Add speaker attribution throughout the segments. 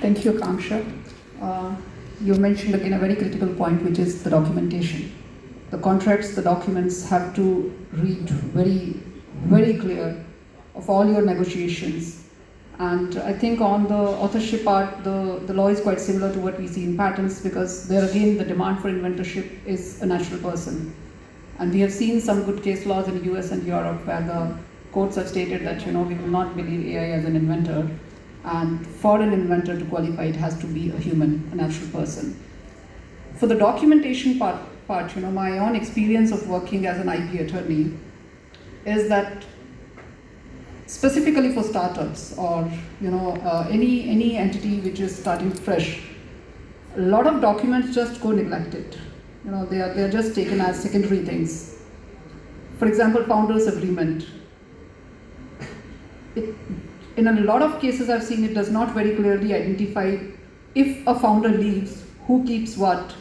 Speaker 1: Thank you, Kamsha. You mentioned again a very critical point, which is the documentation. The contracts, the documents have to read very, very clear of all your negotiations. And I think on the authorship part, the law is quite similar to what we see in patents, because there again the demand for inventorship is a natural person. And we have seen some good case laws in the US and Europe where the courts have stated that we will not believe AI as an inventor. And for an inventor to qualify, it has to be a human, a natural person. For the documentation part, my own experience of working as an IP attorney is that specifically for startups or any entity which is starting fresh, a lot of documents just go neglected. They are just taken as secondary things. For example, founders agreement. In a lot of cases I've seen, it does not very clearly identify if a founder leaves, who keeps what,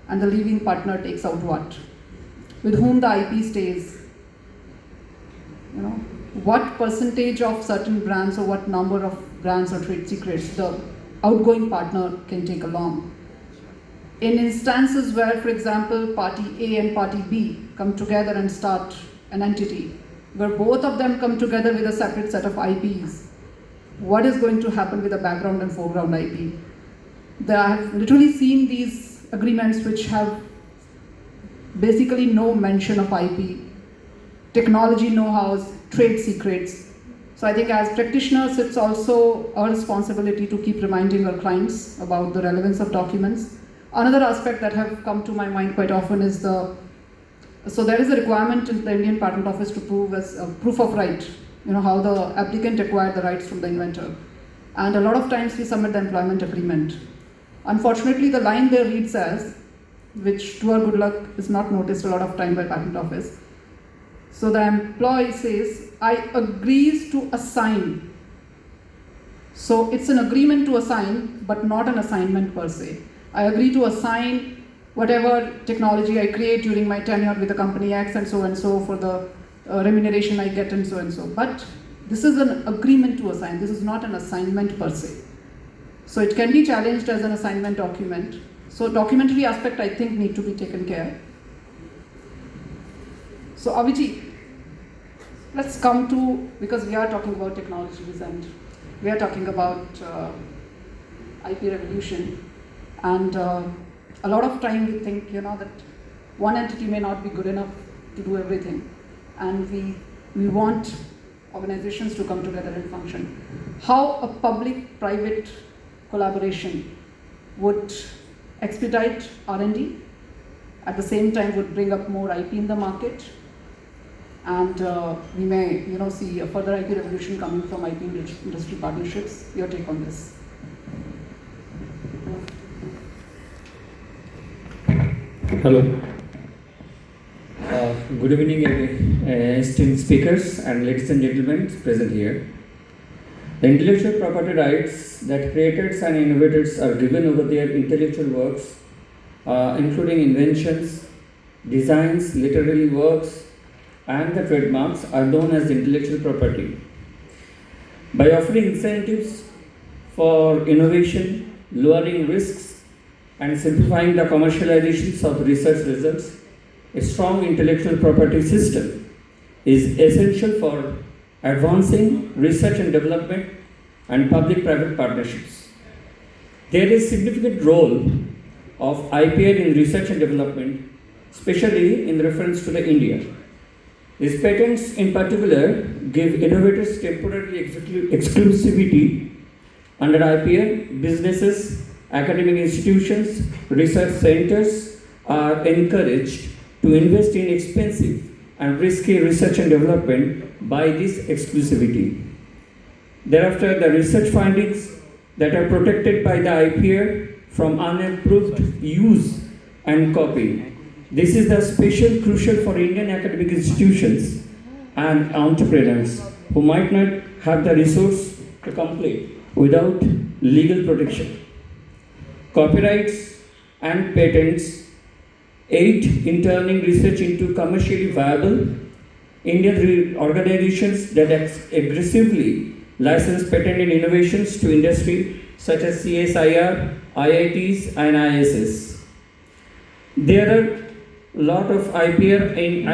Speaker 1: and the leaving partner takes out what, with whom the IP stays, what percentage of certain brands or what number of brands or trade secrets the outgoing partner can take along. In instances where, for example, party A and party B come together and start an entity, where both of them come together with a separate set of IPs, what is going to happen with the background and foreground IP? I have literally seen these agreements which have basically no mention of IP, technology know-hows, trade secrets. So I think as practitioners, it's also our responsibility to keep reminding our clients about the relevance of documents. Another aspect that have come to my mind quite often is so there is a requirement in the Indian Patent Office to prove as a proof of right, how the applicant acquired the rights from the inventor. And a lot of times we submit the employment agreement. Unfortunately, the line there reads as, which to our good luck is not noticed a lot of time by Patent Office. So the employee says, I agrees to assign. So it's an agreement to assign, but not an assignment per se. I agree to assign whatever technology I create during my tenure with the company X and so for the remuneration I get and so. But this is an agreement to assign. This is not an assignment per se. So it can be challenged as an assignment document. So documentary aspect, I think, need to be taken care. So Aviji, let's come to, because we are talking about technologies and we are talking about IP revolution. And a lot of time we think, that one entity may not be good enough to do everything. And we want organizations to come together and function. How a public-private collaboration would expedite R&D, at the same time would bring up more IP in the market, and we may see a further IP revolution coming from IP industry partnerships. Your take on this?
Speaker 2: Hello. Good evening, esteemed speakers and ladies and gentlemen present here. The intellectual property rights that creators and innovators are given over their intellectual works, including inventions, designs, literary works, and the trademarks, are known as intellectual property. By offering incentives for innovation, lowering risks, and simplifying the commercializations of research results, a strong intellectual property system is essential for advancing research and development and public-private partnerships. There is significant role of IPR in research and development, especially in reference to India. These patents in particular give innovators temporary exclusivity under IPR. Businesses, academic institutions, research centers are encouraged to invest in expensive and risky research and development by this exclusivity. Thereafter, the research findings that are protected by the IPR from unapproved use and copy. This is the special crucial for Indian academic institutions and entrepreneurs who might not have the resource to complete without legal protection. Copyrights and patents aid in turning research into commercially viable. Indian organizations that aggressively license patent and innovations to industry such as CSIR, IITs, and ISS. There are a lot of IPR in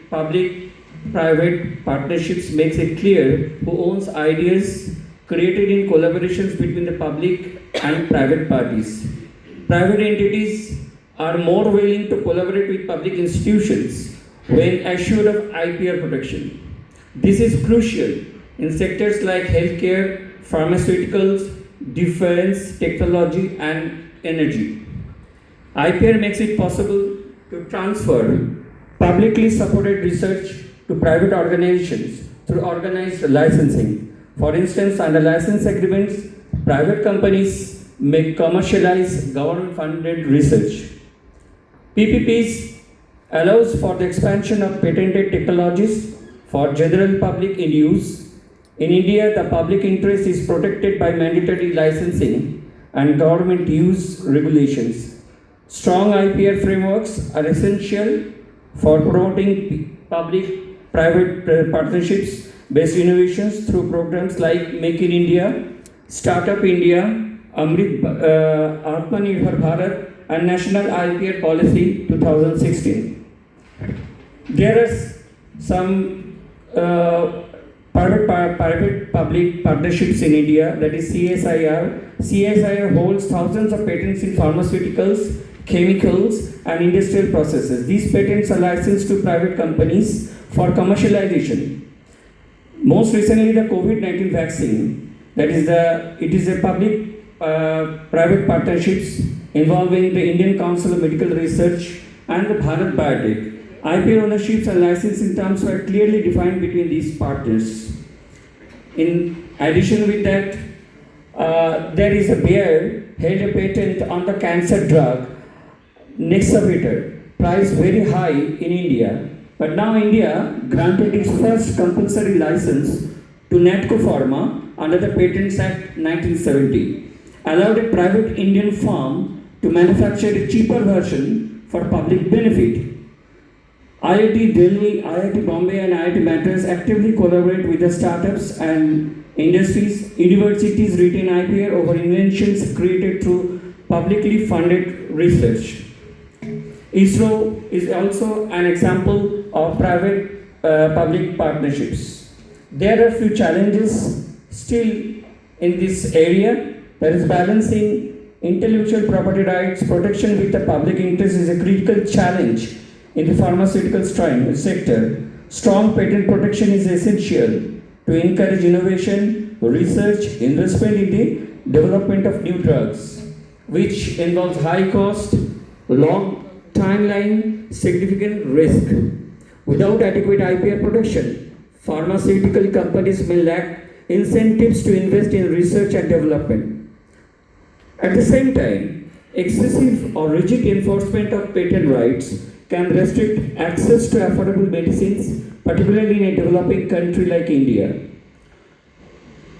Speaker 2: public-private partnerships makes it clear who owns ideas created in collaborations between the public and private parties. Private entities are more willing to collaborate with public institutions when assured of IPR protection. This is crucial in sectors like healthcare, pharmaceuticals, defense, technology, and energy. IPR makes it possible to transfer publicly supported research to private organizations through organized licensing. For instance, under license agreements, private companies may commercialize government-funded research. PPPs allows for the expansion of patented technologies for general public in use. In India, the public interest is protected by mandatory licensing and government use regulations. Strong IPR frameworks are essential for promoting public-private partnerships based innovations through programs like Make in India, Startup India, Atmanirbhar Bharat, and National IPR Policy 2016. There are some private public partnerships in India, that is CSIR. CSIR holds thousands of patents in pharmaceuticals, chemicals, and industrial processes. These patents are licensed to private companies for commercialization. Most recently, the COVID-19 vaccine, it is a public-private partnerships involving the Indian Council of Medical Research and the Bharat Biotech. IP ownerships and licensing terms were clearly defined between these partners. In addition with that, there is a Bayer held a patent on the cancer drug Nexaveter, priced very high in India. But now India granted its first compulsory license to Natco Pharma under the Patents Act 1970, allowed a private Indian firm to manufacture a cheaper version for public benefit. IIT Delhi, IIT Bombay, and IIT Madras actively collaborate with the startups and industries. Universities retain IPR over inventions created through publicly funded research. ISRO is also an example of private-public partnerships. There are few challenges still in this area. That is, balancing intellectual property rights protection with the public interest is a critical challenge in the pharmaceutical sector. Strong patent protection is essential to encourage innovation, research, investment in the development of new drugs, which involves high cost, long timeline, significant risk. Without adequate IPR protection, pharmaceutical companies may lack incentives to invest in research and development. At the same time, excessive or rigid enforcement of patent rights can restrict access to affordable medicines, particularly in a developing country like India.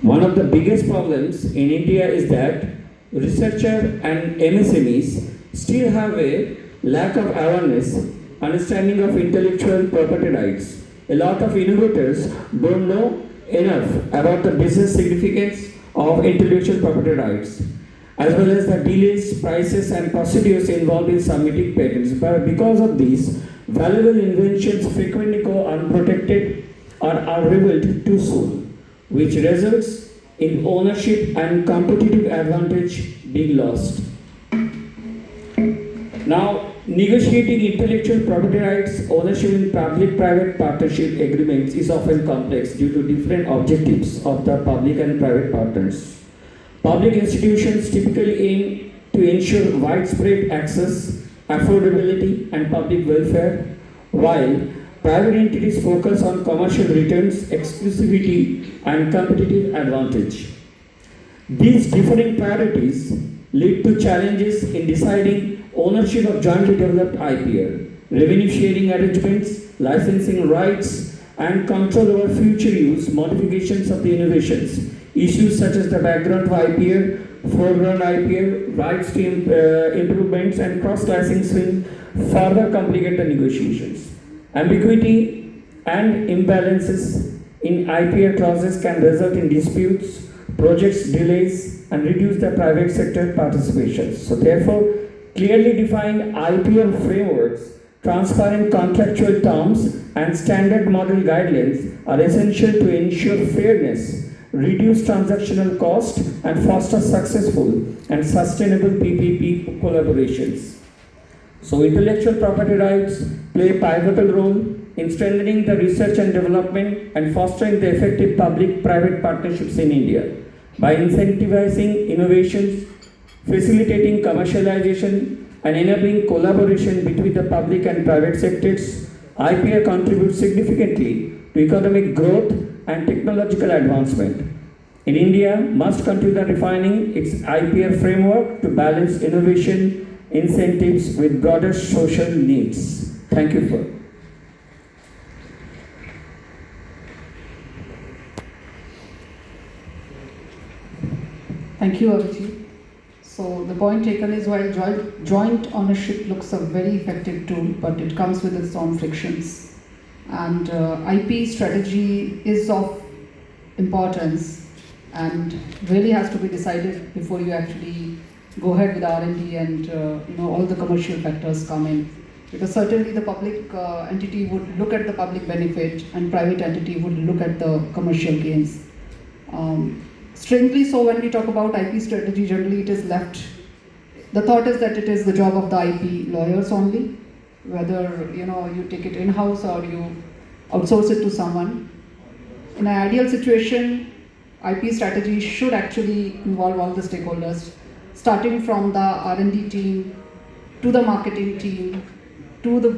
Speaker 2: One of the biggest problems in India is that researchers and MSMEs still have a lack of awareness, understanding of intellectual property rights. A lot of innovators don't know enough about the business significance of intellectual property rights, as well as the delays, prices, and procedures involved in submitting patents. But because of these, valuable inventions frequently go unprotected or are revealed too soon, which results in ownership and competitive advantage being lost. Now, negotiating intellectual property rights ownership in public-private partnership agreements is often complex due to different objectives of the public and private partners. Public institutions typically aim to ensure widespread access, affordability, and public welfare, while private entities focus on commercial returns, exclusivity, and competitive advantage. These differing priorities lead to challenges in deciding ownership of jointly developed IPR, revenue sharing arrangements, licensing rights, and control over future use, modifications of the innovations. Issues such as the background of IPR, foreground IPR, rights to improvements, and cross-licensing further complicate the negotiations. Ambiguity and imbalances in IPR clauses can result in disputes, projects delays, and reduce the private sector participation. So therefore, clearly defined IPR frameworks, transparent contractual terms, and standard model guidelines are essential to ensure fairness, reduce transactional cost, and foster successful and sustainable PPP collaborations. So intellectual property rights play a pivotal role in strengthening the research and development and fostering the effective public-private partnerships in India. By incentivizing innovations, facilitating commercialization, and enabling collaboration between the public and private sectors, IPR contributes significantly to economic growth and technological advancement. In India, must continue refining its IPR framework to balance innovation incentives with broader social needs. Thank you for.
Speaker 1: Thank you, Abhijit. So the point taken is while joint ownership looks a very effective tool, but it comes with its own frictions. And IP strategy is of importance and really has to be decided before you actually go ahead with R&D and all the commercial factors come in. Because certainly the public entity would look at the public benefit and private entity would look at the commercial gains. Strangely so, when we talk about IP strategy, generally it is left, the thought is that it is the job of the IP lawyers only, whether you take it in-house or you outsource it to someone. In an ideal situation, IP strategy should actually involve all the stakeholders, starting from the R&D team, to the marketing team, to the